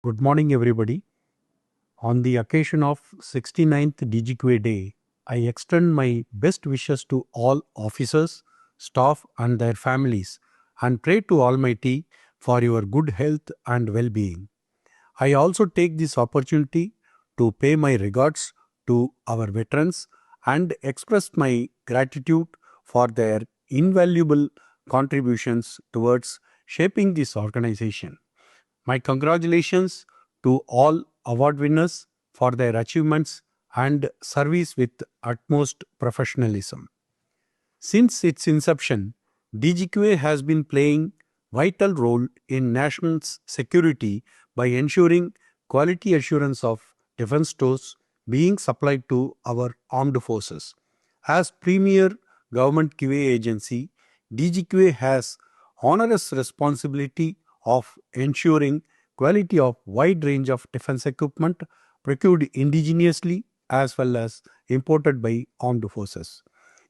Good morning, everybody. On the occasion of 69th DGQA Day, I extend my best wishes to all officers, staff, and their families, and pray to Almighty for your good health and well being. I also take this opportunity to pay my regards to our veterans and express my gratitude for their invaluable contributions towards shaping this organization. My congratulations to all award winners for their achievements and service with utmost professionalism. Since its inception, DGQA has been playing vital role in nation's security by ensuring quality assurance of defense stores being supplied to our armed forces. As premier government QA agency, DGQA has onerous responsibility of ensuring quality of wide range of defense equipment procured indigenously as well as imported by armed forces.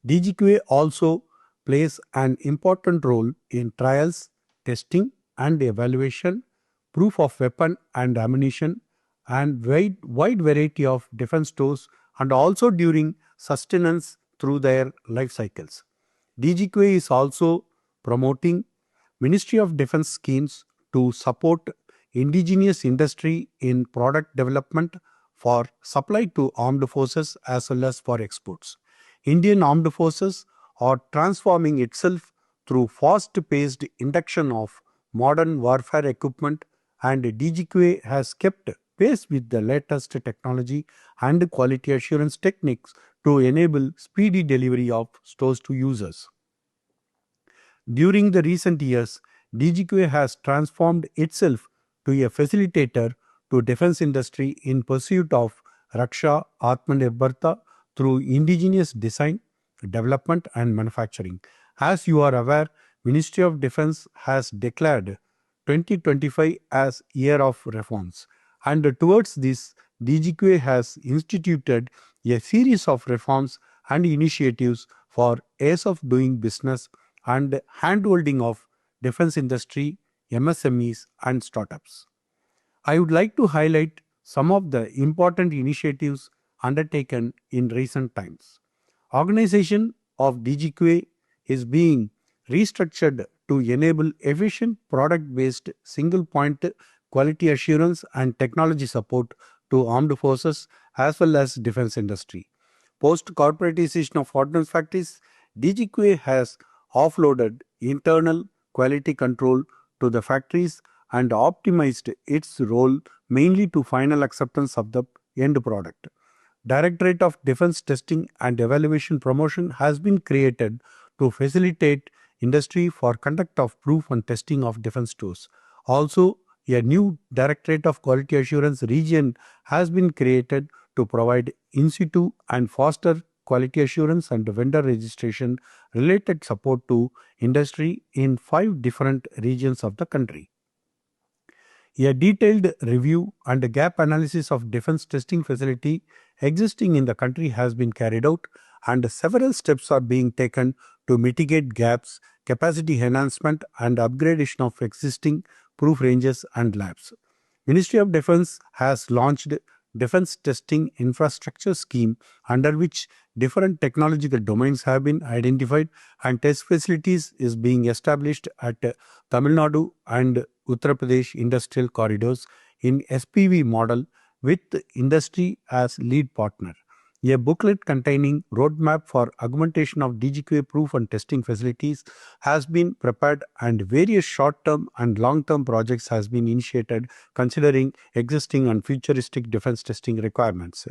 DGQA also plays an important role in trials, testing and evaluation, proof of weapon and ammunition, and wide variety of defense stores, and also during sustenance through their life cycles. DGQA is also promoting Ministry of Defense schemes to support indigenous industry in product development for supply to armed forces as well as for exports. Indian armed forces are transforming itself through fast-paced induction of modern warfare equipment, and DGQA has kept pace with the latest technology and quality assurance techniques to enable speedy delivery of stores to users. During the recent years, DGQA has transformed itself to a facilitator to defense industry in pursuit of Raksha Atmanirbharta through indigenous design, development and manufacturing. As you are aware, Ministry of Defense has declared 2025 as Year of Reforms, and towards this, DGQA has instituted a series of reforms and initiatives for ease of doing business and handholding of defense industry, MSMEs and startups. I would like to highlight some of the important initiatives undertaken in recent times. Organization of DGQA is being restructured to enable efficient product-based single-point quality assurance and technology support to armed forces as well as defense industry. Post-corporatization of ordnance factories, DGQA has offloaded internal quality control to the factories and optimized its role mainly to final acceptance of the end product. Directorate of Defense Testing and Evaluation Promotion has been created to facilitate industry for conduct of proof and testing of defense stores. Also, a new Directorate of Quality Assurance region has been created to provide in situ and faster quality assurance and vendor registration related support to industry in 5 different regions of the country. A detailed review and gap analysis of defense testing facility existing in the country has been carried out, and several steps are being taken to mitigate gaps, capacity enhancement and upgradation of existing proof ranges and labs. Ministry of Defense has launched Defense Testing Infrastructure Scheme, under which different technological domains have been identified and test facilities is being established at Tamil Nadu and Uttar Pradesh industrial corridors in SPV model with industry as lead partner. A booklet containing roadmap for augmentation of DGQA proof and testing facilities has been prepared, and various short-term and long-term projects has been initiated considering existing and futuristic defense testing requirements.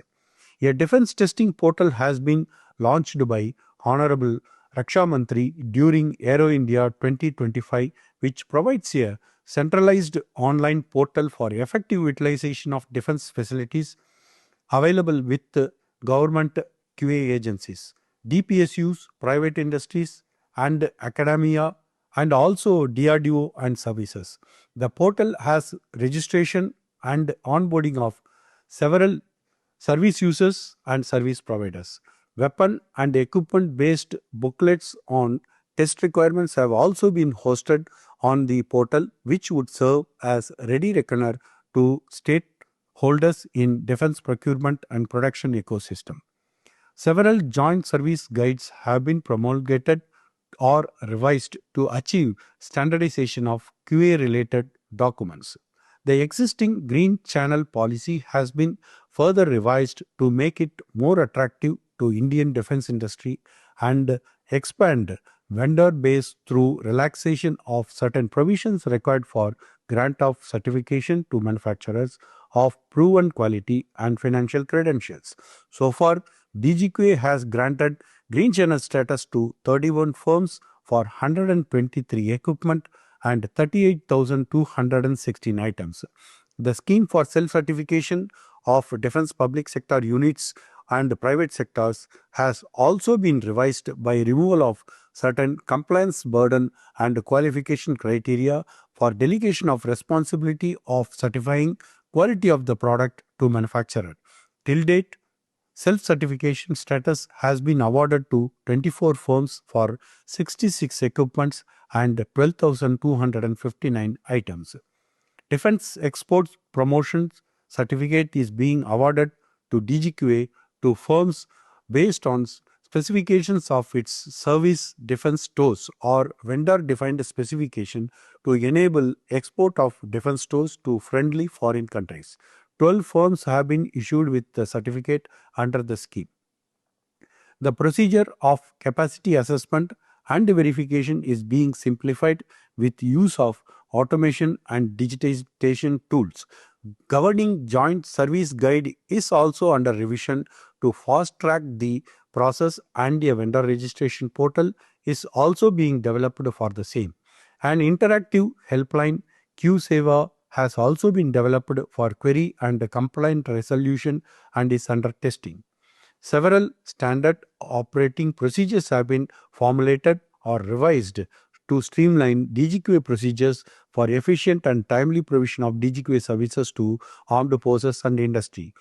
A defense testing portal has been launched by Honorable Raksha Mantri during Aero India 2025, which provides a centralized online portal for effective utilization of defense facilities available with government QA agencies, DPSUs, private industries and academia, and also DRDO and services. The portal has registration and onboarding of several service users and service providers. Weapon and equipment based booklets on test requirements have also been hosted on the portal, which would serve as ready reckoner to stakeholders in defense procurement and production ecosystem. Several joint service guides have been promulgated or revised to achieve standardization of QA related documents. The existing Green Channel policy has been further revised to make it more attractive to Indian defense industry and expand vendor base through relaxation of certain provisions required for grant of certification to manufacturers of proven quality and financial credentials. So far, DGQA has granted Green Channel status to 31 firms for 123 equipment and 38,216 items. The scheme for self-certification of defense public sector units and private sectors has also been revised by removal of certain compliance burden and qualification criteria for delegation of responsibility of certifying quality of the product to manufacturer. Till date, self-certification status has been awarded to 24 firms for 66 equipments and 12,259 items. Defense Exports Promotion Certificate is being awarded to DGQA to firms based on specifications of its service defense stores or vendor-defined specification to enable export of defense stores to friendly foreign countries. 12 firms have been issued with the certificate under the scheme. The procedure of capacity assessment and verification is being simplified with use of automation and digitization tools. Governing Joint Service Guide is also under revision to fast track the process, and a vendor registration portal is also being developed for the same. An interactive helpline Q Seva has also been developed for query and complaint resolution and is under testing. Several standard operating procedures have been formulated or revised to streamline DGQA procedures for efficient and timely provision of DGQA services to armed forces and industry.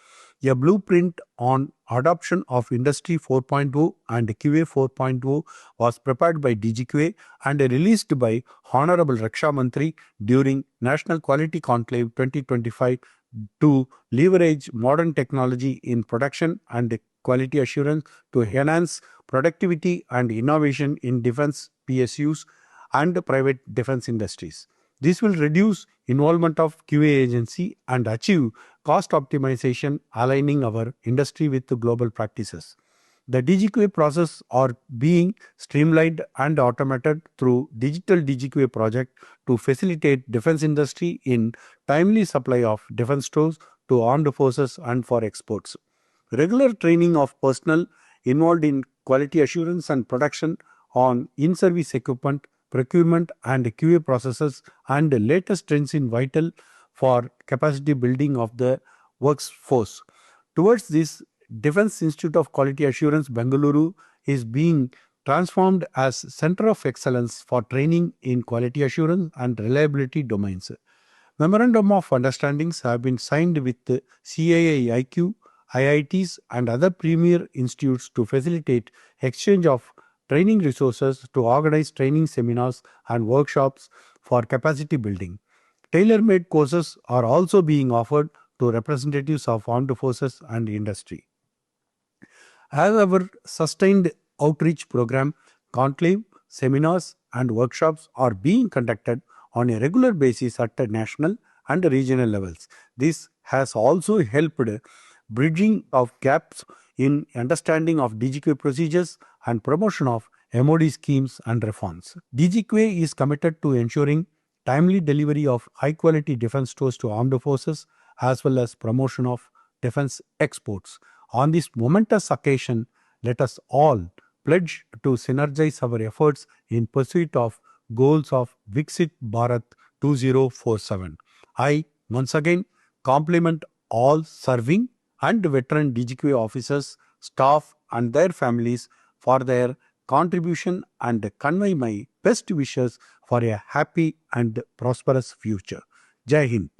A blueprint on adoption of Industry 4.0 and QA 4.0 was prepared by DGQA and released by Honorable Raksha Mantri during National Quality Conclave 2025 to leverage modern technology in production and quality assurance to enhance productivity and innovation in defense PSUs and private defense industries. This will reduce involvement of QA agency and achieve cost optimization, aligning our industry with the global practices. The DGQA process are being streamlined and automated through digital DGQA project to facilitate defense industry in timely supply of defense stores to armed forces and for exports. Regular training of personnel involved in quality assurance and production on in-service equipment, procurement and QA processes and the latest trends in vital for capacity building of the workforce. Towards this, Defence Institute of Quality Assurance, Bengaluru is being transformed as Center of Excellence for training in quality assurance and reliability domains. Memorandum of Understandings have been signed with CAI-IQ, IITs and other premier institutes to facilitate exchange of training resources to organize training seminars and workshops for capacity building. Tailor-made courses are also being offered to representatives of armed forces and industry. As our sustained outreach program, conclave, seminars and workshops are being conducted on a regular basis at the national and regional levels. This has also helped bridging of gaps in understanding of DGQA procedures and promotion of MOD schemes and reforms. DGQA is committed to ensuring timely delivery of high-quality defense stores to armed forces as well as promotion of defense exports. On this momentous occasion, let us all pledge to synergize our efforts in pursuit of goals of Viksit Bharat 2047. I once again compliment all serving and veteran DGQA officers, staff and their families for their contribution and convey my best wishes for a happy and prosperous future. Jai Hind.